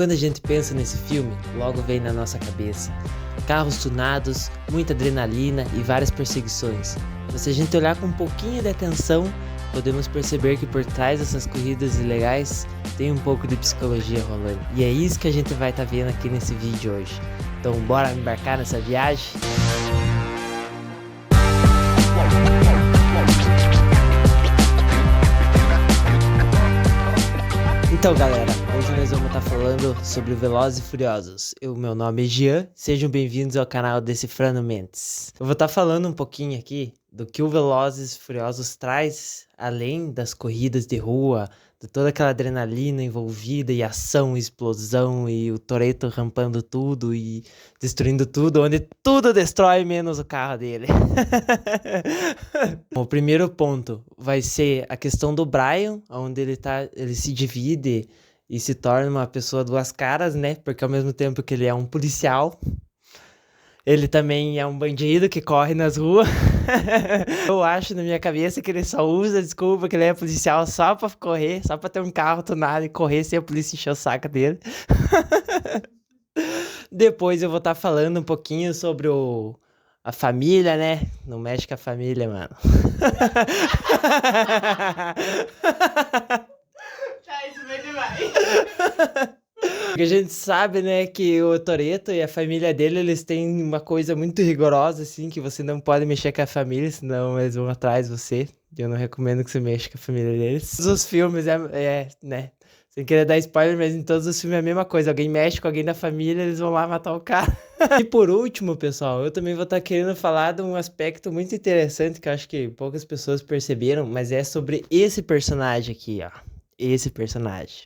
Quando a gente pensa nesse filme, logo vem na nossa cabeça carros tunados, muita adrenalina e várias perseguições. Mas se a gente olhar com um pouquinho de atenção, podemos perceber que por trás dessas corridas ilegais tem um pouco de psicologia rolando. E é isso que a gente vai estar vendo aqui nesse vídeo hoje. Então bora embarcar nessa viagem? Então galera, hoje nós vamos estar falando sobre Velozes e Furiosos. Meu nome é Jean, sejam bem-vindos ao canal Decifrando Mentes. Eu vou estar falando um pouquinho aqui do que o Velozes e Furiosos traz, além das corridas de rua, de toda aquela adrenalina envolvida e ação, explosão e o Toretto rampando tudo e destruindo tudo, onde tudo destrói menos o carro dele. Bom, o primeiro ponto vai ser a questão do Brian, onde ele se divide e se torna uma pessoa duas caras, né? Porque ao mesmo tempo que ele é um policial, ele também é um bandido que corre nas ruas. Eu acho na minha cabeça que ele só usa a desculpa que ele é policial só pra correr, só pra ter um carro tunado e correr sem a polícia encher o saco dele. Depois eu vou estar falando um pouquinho sobre a família, né? Não mexe com a família, mano. Tá, isso vai demais. Porque a gente sabe, né, que o Toretto e a família dele, eles têm uma coisa muito rigorosa, assim, que você não pode mexer com a família, senão eles vão atrás de você. Eu não recomendo que você mexa com a família deles. Todos os filmes, né, sem querer dar spoiler, mas em todos os filmes é a mesma coisa. Alguém mexe com alguém da família, eles vão lá matar o cara. E por último, pessoal, eu também vou estar querendo falar de um aspecto muito interessante que eu acho que poucas pessoas perceberam, mas é sobre esse personagem aqui, ó. Esse personagem.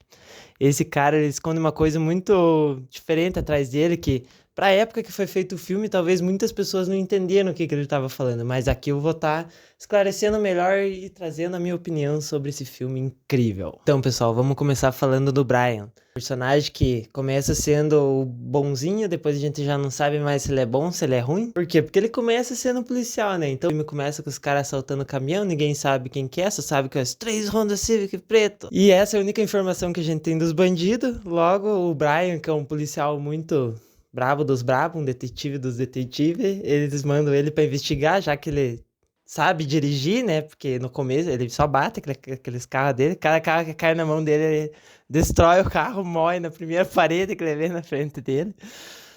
Esse cara, ele esconde uma coisa muito diferente atrás dele, que pra época que foi feito o filme, talvez muitas pessoas não entenderam o que ele estava falando, mas aqui eu vou estar esclarecendo melhor e trazendo a minha opinião sobre esse filme incrível. Então, pessoal, vamos começar falando do Brian. Personagem que começa sendo o bonzinho, depois a gente já não sabe mais se ele é bom, se ele é ruim. Por quê? Porque ele começa sendo um policial, né? Então o filme começa com os caras assaltando o caminhão, ninguém sabe quem que é, só sabe que é os 3 Honda Civic preto. E essa é a única informação que a gente tem dos bandidos. Logo, o Brian, que é um policial muito brabo dos brabos, um detetive dos detetives, eles mandam ele pra investigar, já que ele sabe dirigir, né? Porque no começo ele só bate aqueles carros dele. Cada carro que cai na mão dele, ele destrói o carro, morre na primeira parede que ele vê na frente dele.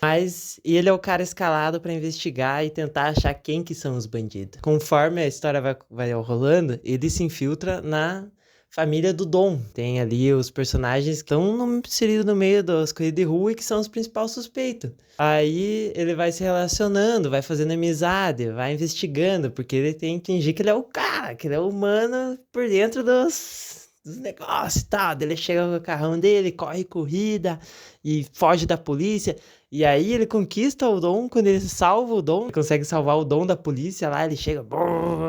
Mas ele é o cara escalado pra investigar e tentar achar quem que são os bandidos. Conforme a história vai rolando, ele se infiltra na família do Dom. Tem ali os personagens que estão inseridos no meio das corridas de rua e que são os principais suspeitos. Aí ele vai se relacionando, vai fazendo amizade, vai investigando, porque ele tem que fingir que ele é o cara, que ele é o humano por dentro dos negócios e tal. Daí ele chega com o carrão dele, corre corrida e foge da polícia. E aí ele conquista o Dom, quando ele salva o Dom, consegue salvar o Dom da polícia lá, ele chega,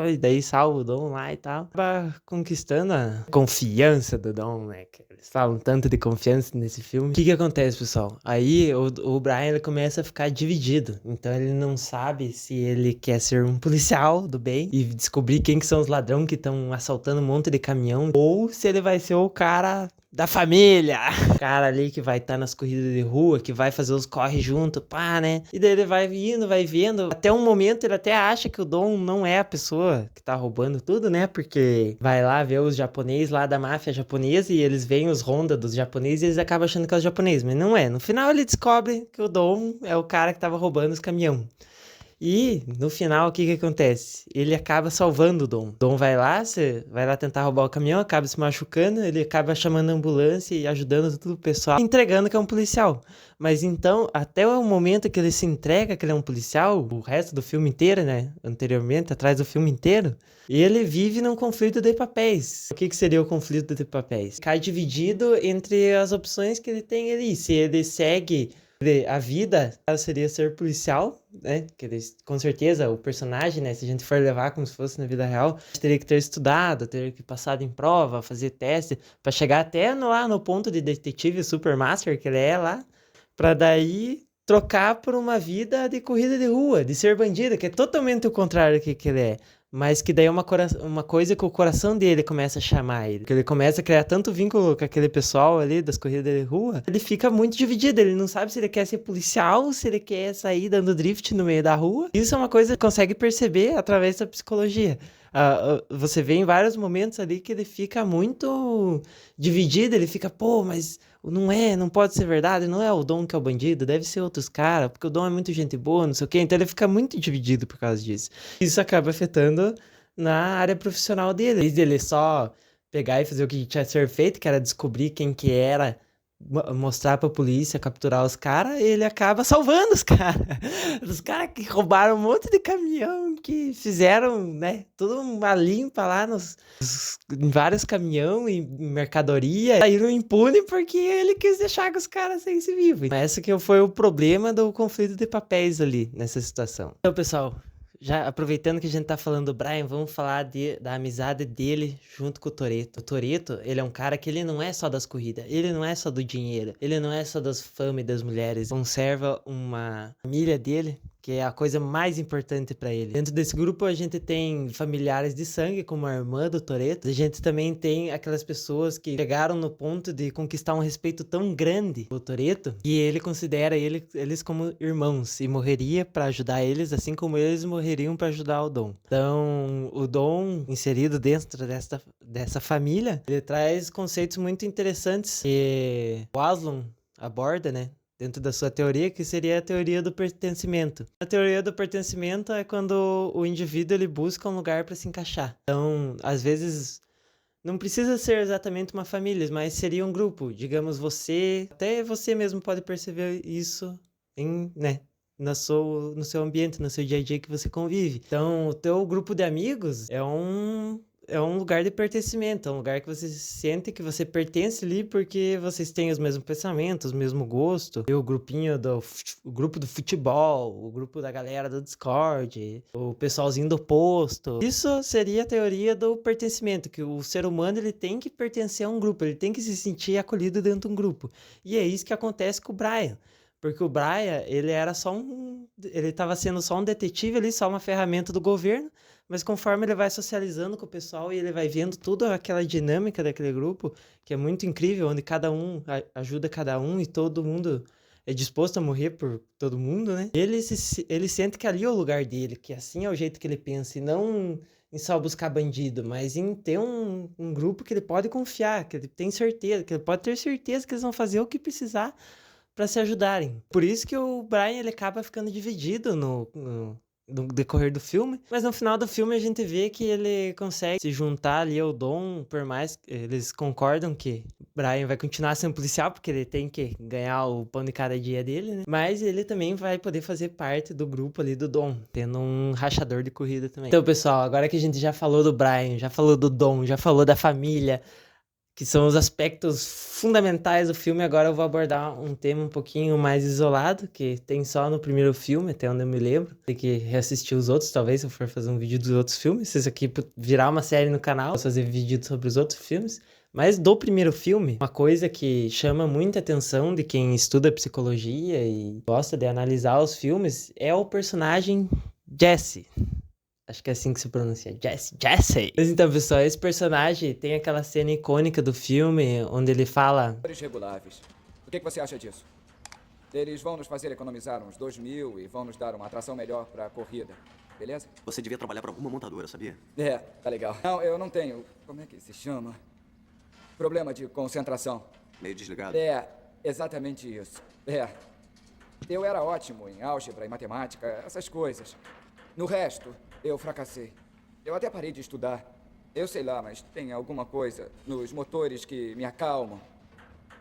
e daí salva o Dom lá e tal. Acaba conquistando a confiança do Dom, né? Que eles falam tanto de confiança nesse filme. O que acontece, pessoal? Aí o Brian, ele começa a ficar dividido. Então ele não sabe se ele quer ser um policial do bem e descobrir quem que são os ladrões que estão assaltando um monte de caminhão, ou se ele vai ser o cara da família, o cara ali que vai estar nas corridas de rua, que vai fazer os corre junto, pá, né? E daí ele vai indo, vai vendo, até um momento ele até acha que o Dom não é a pessoa que tá roubando tudo, né? Porque vai lá ver os japoneses lá da máfia japonesa e eles veem os Honda dos japoneses e eles acabam achando que é os japoneses, mas não é. No final ele descobre que o Dom é o cara que tava roubando os caminhões. E no final, o que acontece? Ele acaba salvando o Dom. O Dom vai lá tentar roubar o caminhão, acaba se machucando, ele acaba chamando a ambulância e ajudando todo o pessoal, entregando que é um policial. Mas então, até o momento que ele se entrega que ele é um policial, o resto do filme inteiro, né? Anteriormente, atrás do filme inteiro, ele vive num conflito de papéis. O que seria o conflito de papéis? Cai dividido entre as opções que ele tem ali. Se ele segue a vida, seria ser policial, né? Que eles, com certeza, o personagem, né? Se a gente for levar como se fosse na vida real, teria que ter estudado, teria que passar em prova, fazer teste, para chegar até lá no ponto de detetive supermaster que ele é lá, para daí trocar por uma vida de corrida de rua, de ser bandido, que é totalmente o contrário do que ele é. mas que daí é uma coisa que o coração dele começa a chamar ele. Que ele começa a criar tanto vínculo com aquele pessoal ali das corridas de rua, ele fica muito dividido, ele não sabe se ele quer ser policial, se ele quer sair dando drift no meio da rua. Isso é uma coisa que consegue perceber através da psicologia. Você vê em vários momentos ali que ele fica muito dividido, ele fica, pô, mas não pode ser verdade, não é o Dom que é o bandido, deve ser outros caras, porque o Dom é muito gente boa, não sei o quê, então ele fica muito dividido por causa disso. Isso acaba afetando na área profissional dele. Em vez dele só pegar e fazer o que tinha que ser feito, que era descobrir quem que era, mostrar pra polícia, capturar os caras, ele acaba salvando os caras. Os caras que roubaram um monte de caminhão, que fizeram, né, toda uma limpa lá em vários caminhões e mercadoria, saíram impune porque ele quis deixar que os caras saíssem vivos. Esse que foi o problema do conflito de papéis ali, nessa situação. Então, pessoal, já aproveitando que a gente tá falando do Brian, vamos falar da amizade dele junto com o Toretto. O Toretto, ele é um cara que ele não é só das corridas, ele não é só do dinheiro, ele não é só das fama e das mulheres. Conserva uma família dele, que é a coisa mais importante pra ele. Dentro desse grupo a gente tem familiares de sangue, como a irmã do Toretto. A gente também tem aquelas pessoas que chegaram no ponto de conquistar um respeito tão grande do Toretto, que ele considera eles como irmãos e morreria pra ajudar eles, assim como eles morreriam pra ajudar o Dom. Então, o Dom, inserido dentro dessa família, ele traz conceitos muito interessantes que o Aslan aborda, né? Dentro da sua teoria, que seria a teoria do pertencimento. A teoria do pertencimento é quando o indivíduo ele busca um lugar para se encaixar. Então, às vezes, não precisa ser exatamente uma família, mas seria um grupo. Digamos, até você mesmo pode perceber isso né, no seu ambiente, no seu dia a dia que você convive. Então, o teu grupo de amigos é um lugar de pertencimento, é um lugar que você sente que você pertence ali porque vocês têm os mesmos pensamentos, o mesmo gosto. E o grupo do futebol, o grupo da galera do Discord, o pessoalzinho do posto. Isso seria a teoria do pertencimento, que o ser humano ele tem que pertencer a um grupo, ele tem que se sentir acolhido dentro de um grupo. E é isso que acontece com o Brian. Porque o Brian, ele estava sendo só um detetive ali, só uma ferramenta do governo, mas conforme ele vai socializando com o pessoal e ele vai vendo toda aquela dinâmica daquele grupo, que é muito incrível, onde cada um ajuda cada um e todo mundo é disposto a morrer por todo mundo, né? Ele sente que ali é o lugar dele, que assim é o jeito que ele pensa, e não em só buscar bandido, mas em ter um grupo que ele pode confiar, que ele tem certeza, que ele pode ter certeza que eles vão fazer o que precisar para se ajudarem. Por isso que o Brian ele acaba ficando dividido no decorrer do filme, mas no final do filme a gente vê que ele consegue se juntar ali ao Dom, por mais que eles concordam que Brian vai continuar sendo policial, porque ele tem que ganhar o pão de cada dia dele, né? Mas ele também vai poder fazer parte do grupo ali do Dom, tendo um rachador de corrida também. Então, pessoal, agora que a gente já falou do Brian, já falou do Dom, já falou da família, que são os aspectos fundamentais do filme, agora eu vou abordar um tema um pouquinho mais isolado, que tem só no primeiro filme, até onde eu me lembro. Tem que reassistir os outros, talvez, se eu for fazer um vídeo dos outros filmes. Se isso aqui virar uma série no canal, eu vou fazer vídeo sobre os outros filmes. Mas do primeiro filme, uma coisa que chama muita atenção de quem estuda psicologia e gosta de analisar os filmes é o personagem Jesse. Acho que é assim que se pronuncia. Jesse. Mas então, pessoal, esse personagem tem aquela cena icônica do filme onde ele fala... Reguláveis. O que você acha disso? Eles vão nos fazer economizar uns 2.000 e vão nos dar uma atração melhor para a corrida. Beleza? Você devia trabalhar para alguma montadora, sabia? É, tá legal. Não, eu não tenho... Como é que se chama? Problema de concentração. Meio desligado? É, exatamente isso. Eu era ótimo em álgebra e matemática, essas coisas. No resto... eu fracassei. Eu até parei de estudar. Eu sei lá, mas tem alguma coisa nos motores que me acalmam.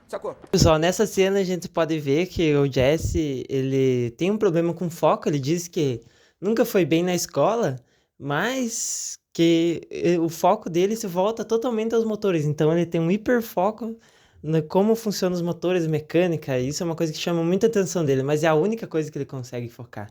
Sacou? Pessoal, nessa cena a gente pode ver que o Jesse, ele tem um problema com foco. Ele diz que nunca foi bem na escola, mas que o foco dele se volta totalmente aos motores. Então ele tem um hiperfoco no como funcionam os motores, mecânica. Isso é uma coisa que chama muita atenção dele, mas é a única coisa que ele consegue focar.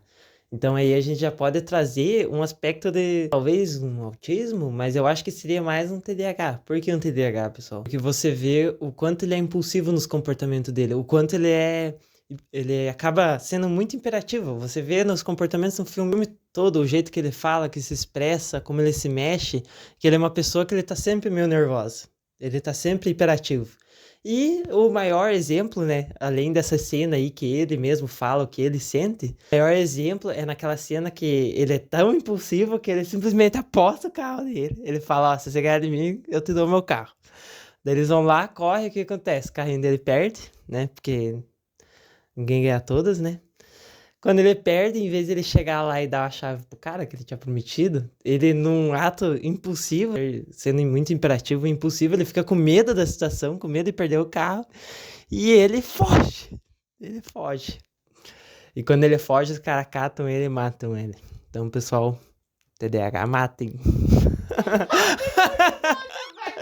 Então aí a gente já pode trazer um aspecto de, talvez, um autismo, mas eu acho que seria mais um TDAH. Por que um TDAH, pessoal? Porque você vê o quanto ele é impulsivo nos comportamentos dele, o quanto ele acaba sendo muito imperativo. Você vê nos comportamentos no filme todo, o jeito que ele fala, que se expressa, como ele se mexe, que ele é uma pessoa que ele tá sempre meio nervosa. Ele tá sempre hiperativo. E o maior exemplo, né, além dessa cena aí que ele mesmo fala o que ele sente, o maior exemplo é naquela cena que ele é tão impulsivo que ele simplesmente aposta o carro dele. Ele fala, ó, se você ganhar de mim, eu te dou meu carro. Daí eles vão lá, corre, o que acontece? O carrinho dele perde, né, porque ninguém ganha todas, né. Quando ele perde, em vez de ele chegar lá e dar a chave pro cara que ele tinha prometido, ele, num ato impulsivo, sendo muito imperativo e impulsivo, ele fica com medo da situação, com medo de perder o carro, e ele foge. Ele foge. E quando ele foge, os caras catam ele e matam ele. Então, pessoal, TDAH, matem.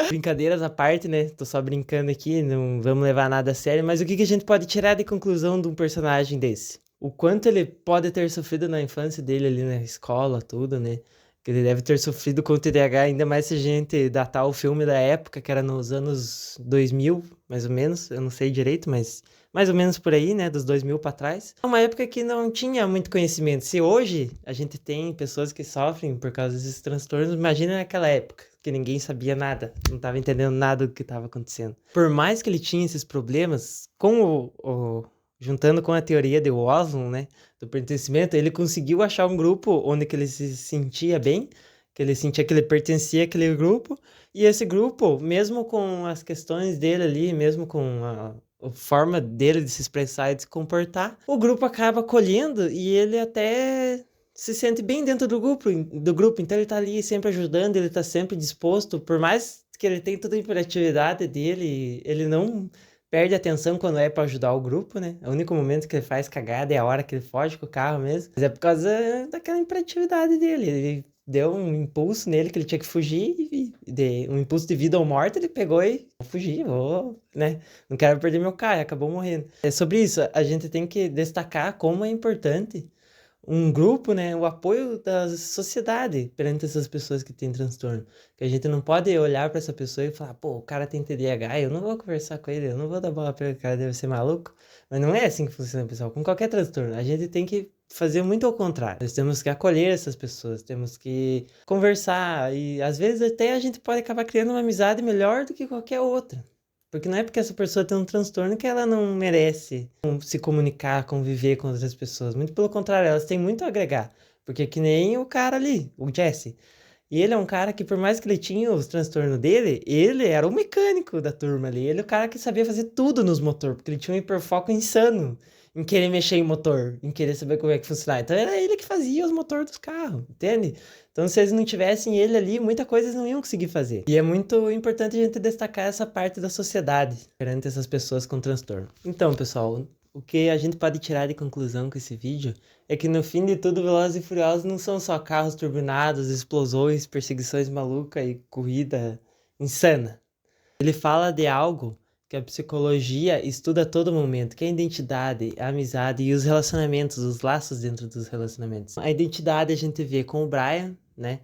Brincadeiras à parte, né? Tô só brincando aqui, não vamos levar nada a sério, mas o que a gente pode tirar de conclusão de um personagem desse? O quanto ele pode ter sofrido na infância dele ali na escola, tudo, né? Que ele deve ter sofrido com o TDAH, ainda mais se a gente datar o filme da época, que era nos anos 2000, mais ou menos. Eu não sei direito, mas mais ou menos por aí, né? Dos 2000 pra trás. É uma época que não tinha muito conhecimento. Se hoje a gente tem pessoas que sofrem por causa desses transtornos, imagina naquela época, que ninguém sabia nada, não tava entendendo nada do que tava acontecendo. Por mais que ele tinha esses problemas, com juntando com a teoria de Oslo, né, do pertencimento, ele conseguiu achar um grupo onde que ele se sentia bem, que ele sentia que ele pertencia àquele grupo, e esse grupo, mesmo com as questões dele ali, mesmo com a forma dele de se expressar e de se comportar, o grupo acaba acolhendo e ele até se sente bem dentro do grupo, então ele tá ali sempre ajudando, ele tá sempre disposto, por mais que ele tenha toda a hiperatividade dele, ele não perde a atenção quando é pra ajudar o grupo, né? O único momento que ele faz cagada é a hora que ele foge com o carro mesmo. Mas é por causa daquela hiperatividade dele. Ele deu um impulso nele que ele tinha que fugir, um impulso de vida ou morte, ele pegou e vou fugir, né? Não quero perder meu carro, e acabou morrendo. É sobre isso, a gente tem que destacar como é importante um grupo, né, o apoio da sociedade perante essas pessoas que têm transtorno. Que a gente não pode olhar para essa pessoa e falar, pô, o cara tem TDAH, eu não vou conversar com ele, eu não vou dar bola para ele, o cara deve ser maluco. Mas não é assim que funciona, pessoal. Com qualquer transtorno, a gente tem que fazer muito ao contrário. Nós temos que acolher essas pessoas, temos que conversar e às vezes até a gente pode acabar criando uma amizade melhor do que qualquer outra. Porque não é porque essa pessoa tem um transtorno que ela não merece se comunicar, conviver com outras pessoas. Muito pelo contrário, elas têm muito a agregar. Porque que nem o cara ali, o Jesse. E ele é um cara que, por mais que ele tinha os transtornos dele, ele era o mecânico da turma ali. Ele é o cara que sabia fazer tudo nos motores, porque ele tinha um hiperfoco insano em querer mexer em motor, em querer saber como é que funcionava. Então era ele que fazia os motores dos carros, entende? Então se eles não tivessem ele ali, muita coisa eles não iam conseguir fazer. E é muito importante a gente destacar essa parte da sociedade perante essas pessoas com transtorno. Então, pessoal, o que a gente pode tirar de conclusão com esse vídeo é que no fim de tudo, Velozes e Furiosos não são só carros turbinados, explosões, perseguições malucas e corrida insana. Ele fala de algo que a psicologia estuda a todo momento, que é a identidade, a amizade e os relacionamentos, os laços dentro dos relacionamentos. A identidade a gente vê com o Brian, né?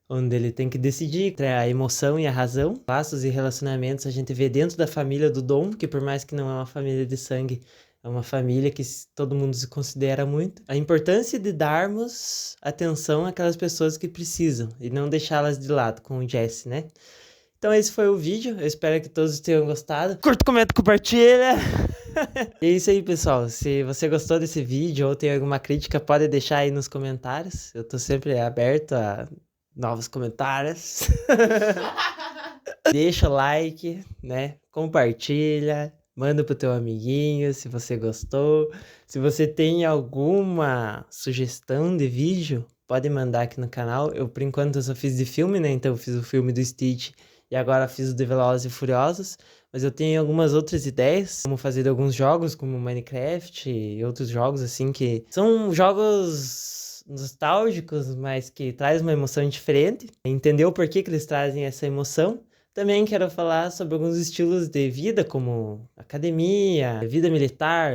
Onde ele tem que decidir entre a emoção e a razão. Laços e relacionamentos a gente vê dentro da família do Dom, que por mais que não é uma família de sangue, é uma família que todo mundo se considera muito. A importância de darmos atenção àquelas pessoas que precisam e não deixá-las de lado, com o Jesse, né? Então esse foi o vídeo, eu espero que todos tenham gostado. Curta, comenta, compartilha! E é isso aí, pessoal. Se você gostou desse vídeo ou tem alguma crítica, pode deixar aí nos comentários. Eu tô sempre aberto a novos comentários. Deixa o like, né? Compartilha. Manda pro teu amiguinho se você gostou. Se você tem alguma sugestão de vídeo, pode mandar aqui no canal. Eu, por enquanto, eu só fiz de filme, né? Então eu fiz o filme do Stitch e agora fiz o de Velozes e Furiosos. Mas eu tenho algumas outras ideias, como fazer alguns jogos, como Minecraft e outros jogos, assim, que são jogos nostálgicos, mas que traz uma emoção diferente. Entender o porquê que eles trazem essa emoção. Também quero falar sobre alguns estilos de vida, como academia, vida militar,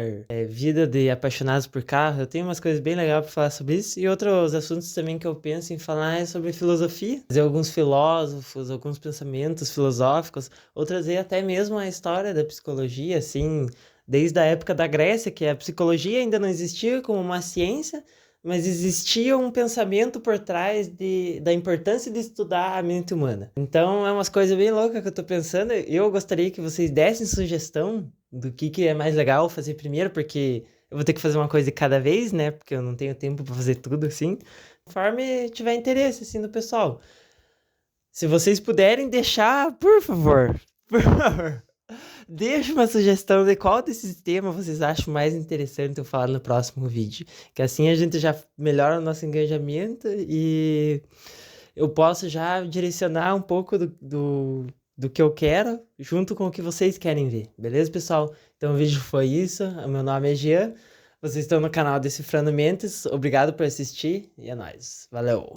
vida de apaixonados por carro. Eu tenho umas coisas bem legais para falar sobre isso. E outros assuntos também que eu penso em falar é sobre filosofia. Trazer alguns filósofos, alguns pensamentos filosóficos. Ou trazer até mesmo a história da psicologia, assim, desde a época da Grécia, que a psicologia ainda não existia como uma ciência, mas existia um pensamento por trás da importância de estudar a mente humana. Então, é umas coisas bem loucas que eu tô pensando. Eu gostaria que vocês dessem sugestão do que é mais legal fazer primeiro, porque eu vou ter que fazer uma coisa de cada vez, né? Porque eu não tenho tempo pra fazer tudo assim. Conforme tiver interesse, assim, do pessoal. Se vocês puderem deixar, por favor, deixa uma sugestão de qual desses temas vocês acham mais interessante eu falar no próximo vídeo. Que assim a gente já melhora o nosso engajamento e eu posso já direcionar um pouco do que eu quero junto com o que vocês querem ver. Beleza, pessoal? Então o vídeo foi isso. O meu nome é Jean. Vocês estão no canal Decifrando Mentes. Obrigado por assistir e é nóis. Valeu!